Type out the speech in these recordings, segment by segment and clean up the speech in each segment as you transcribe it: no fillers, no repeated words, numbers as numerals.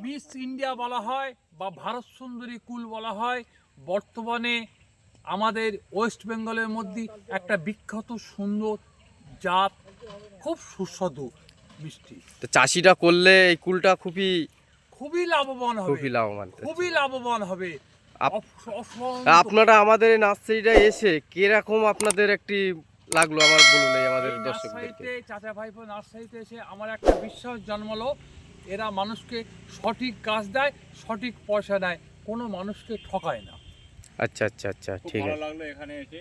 Miss India বলা হয় বা ভারত সুন্দরী কুল বলা হয়। বর্তমানে আমাদের ওয়েস্ট বেঙ্গলের মধ্যে একটা বিখ্যাত সুন্দর জাত, খুব সুস্বাদু মিষ্টি। তো চাষিটা করলে এই কুলটা খুবই লাভবান হবে, খুবই লাভবান। খুবই লাভবান হবে। আপনারা আমাদের এই নার্সারিটা এসে কিরকম আপনাদের একটি লাগলো আমার বলুন, এই আমাদের দর্শকদেরকে। চাচা ভাইপো নার্সারিতে এসে আমার একটা বিশ্বাস জন্মালো, এরা মানুষকে সঠিক গাছ দেয়, সঠিক পয়সা দেয়, কোনো মানুষকে ঠকায় না। আচ্ছা আচ্ছা আচ্ছা, ঠিক আছে। ভালো লাগলো এখানে এসে।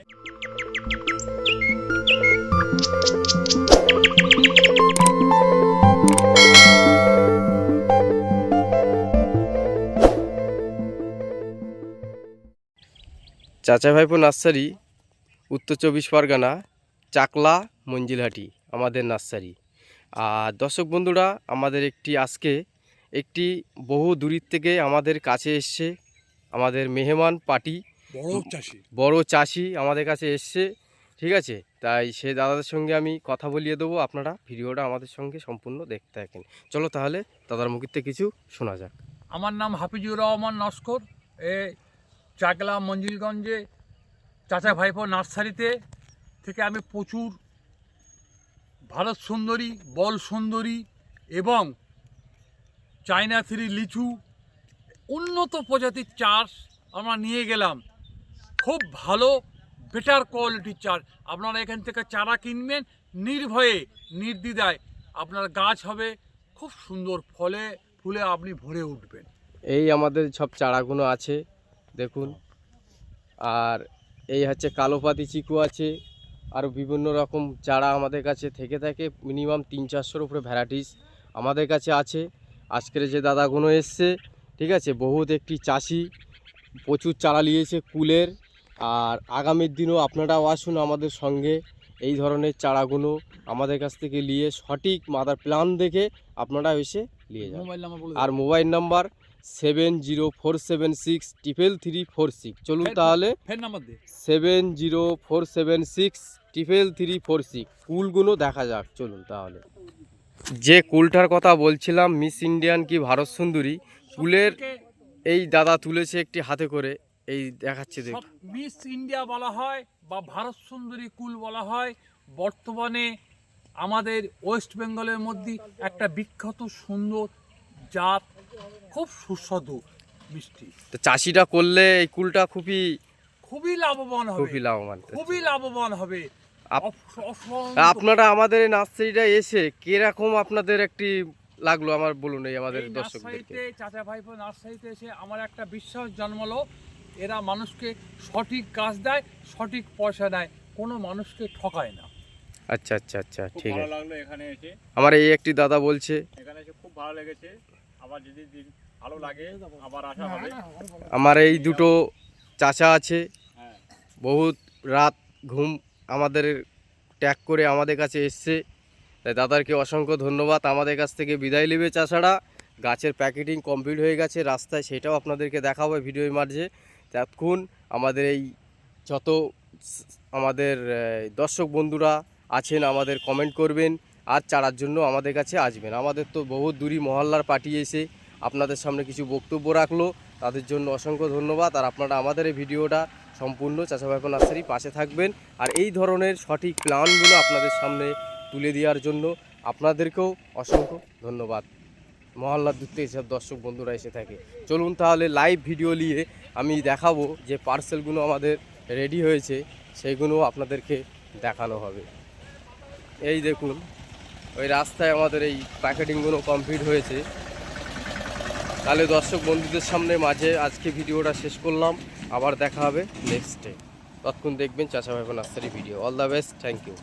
চাচা ভাইপো নার্সারি, উত্তর 24 পরগনা, চাকলা মঞ্জিলহাটি আমাদের নার্সারি। আর দর্শক বন্ধুরা, আমাদের আজকে একটি বহু দূরের থেকে আমাদের কাছে এসছে আমাদের মেহমান পার্টি, বড় চাষি আমাদের কাছে এসছে, ঠিক আছে। তাই সে দাদাদের সঙ্গে আমি কথা বলিয়ে দেবো, আপনারা ভিডিওটা আমাদের সঙ্গে সম্পূর্ণ দেখতে থাকেন। চলো তাহলে দাদার মুখের কিছু শোনা যাক। আমার নাম হাফিজুর রহমান নস্কর। চাকলা মঞ্জিলগঞ্জে চাচা ভাইপো নার্সারিতে থেকে আমি প্রচুর ভারত সুন্দরী, বল সুন্দরী এবং চায়না থ্রি লিচু, উন্নত প্রজাতির চাষ আমরা নিয়ে গেলাম। খুব ভালো বেটার কোয়ালিটির চাষ। আপনারা এখান থেকে চারা কিনবেন নির্ভয়ে, নির্দ্বিধায়। আপনার গাছ হবে খুব সুন্দর, ফলে ফুলে আপনি ভরে উঠবেন। এই আমাদের সব চারাগুলো আছে দেখুন। আর এই হচ্ছে কালোপাতি চিকু আছে, আরও বিভিন্ন রকম চারা আমাদের কাছে থেকে থাকে। মিনিমাম 300-400 উপরে ভ্যারাইটিস আমাদের কাছে আছে। আজকের যে দাদাগুলো এসছে, ঠিক আছে, বহুত একটি চাষি প্রচুর চারা নিয়েছে কুলের। আর আগামীর দিনও আপনারাও আসুন আমাদের সঙ্গে, এই ধরনের চারাগুলো আমাদের কাছ থেকে নিয়ে সঠিক মাদার প্ল্যান দেখে আপনারা এসে নিয়ে যান। আর মোবাইল নাম্বার 7047633346। চলুন তাহলে 7047633346 কুলগুলো দেখা যাক। চলুন তাহলে। যে কুলটার কথা বলছিলাম, মিস ইন্ডিয়ান কি ভারত সুন্দরী কুলের, এই দাদা তুলেছে একটি হাতে করে, এই দেখাচ্ছে দেখ। মিস ইন্ডিয়া বলা হয় বা ভারত সুন্দরী কুল বলা হয়। বর্তমানে আমাদের ওয়েস্ট বেঙ্গলের মধ্যে একটা বিখ্যাত সুন্দর জাত, খুব সুস্বাদু মিষ্টি। তো চাষিটা করলে এই কুলটা খুবই লাভবান হবে, খুবই লাভবান হবে। আপনারা আমাদের এই নার্সারিটা এসে কিরকম আপনাদের একটি লাগলো আমার বলুন, এই আমাদের দর্শকদেরকে। চাচা ভাইপো নার্সারিতে এসে আমার একটা বিশ্বাস জন্মালো, এরা মানুষকে সঠিক গাছ দেয়, সঠিক পয়সা দেয়, কোনো মানুষকে ঠকায় না। আচ্ছা আচ্ছা আচ্ছা, ঠিক আছে। ভালো লাগলো এখানে এসে। আমার এই একটি দাদা বলছে এখানে এসে খুব ভালো লেগেছে, আবার যদি ভালো লাগে আবার আসা হবে। আমার এই দুটো চাচা আছে, বহুত রাত ঘুম আমাদের ত্যাগ করে আমাদের কাছে এসছে, তাই দাদারকে অসংখ্য ধন্যবাদ। আমাদের কাছ থেকে বিদায় নেবে চাষারা। গাছের প্যাকেটিং কমপ্লিট হয়ে গেছে রাস্তায়, সেটাও আপনাদেরকে দেখাবো ভিডিওর মাঝে। ততক্ষণ আমাদের এই যত আমাদের দর্শক বন্ধুরা আছেন আমাদের কমেন্ট করবেন, আর চারার জন্য আমাদের কাছে আসবেন। আমাদের তো বহুত দূরই মহল্লার পার্টি এসে আপনাদের সামনে কিছু বক্তব্য রাখলো, তাদের জন্য অসংখ্য ধন্যবাদ। আর আপনারা আমাদের এই ভিডিওটা সম্পূর্ণ চাচা ভাইপো নার্সারি পাশে থাকবেন, আর এই ধরনের সঠিক প্ল্যানগুলো আপনাদের সামনে তুলে দেওয়ার জন্য আপনাদেরকেও অসংখ্য ধন্যবাদ। মহল্লার দূর থেকে সব দর্শক বন্ধুরা এসে থাকে। চলুন তাহলে লাইভ ভিডিও নিয়ে আমি দেখাবো যে পার্সেলগুলো আমাদের রেডি হয়েছে, সেইগুলো আপনাদেরকে দেখানো হবে। এই দেখুন, ওই রাস্তায় আমাদের এই প্যাকেটিংগুলো কমপ্লিট হয়েছে। তাহলে দর্শক বন্ধুদের সামনে মাঝে আজকে ভিডিওটা শেষ করলাম, আবার দেখা হবে নেক্সট ডে। ততক্ষণ দেখবেন চাচা ভাইপো nursery video. All the best, thank you.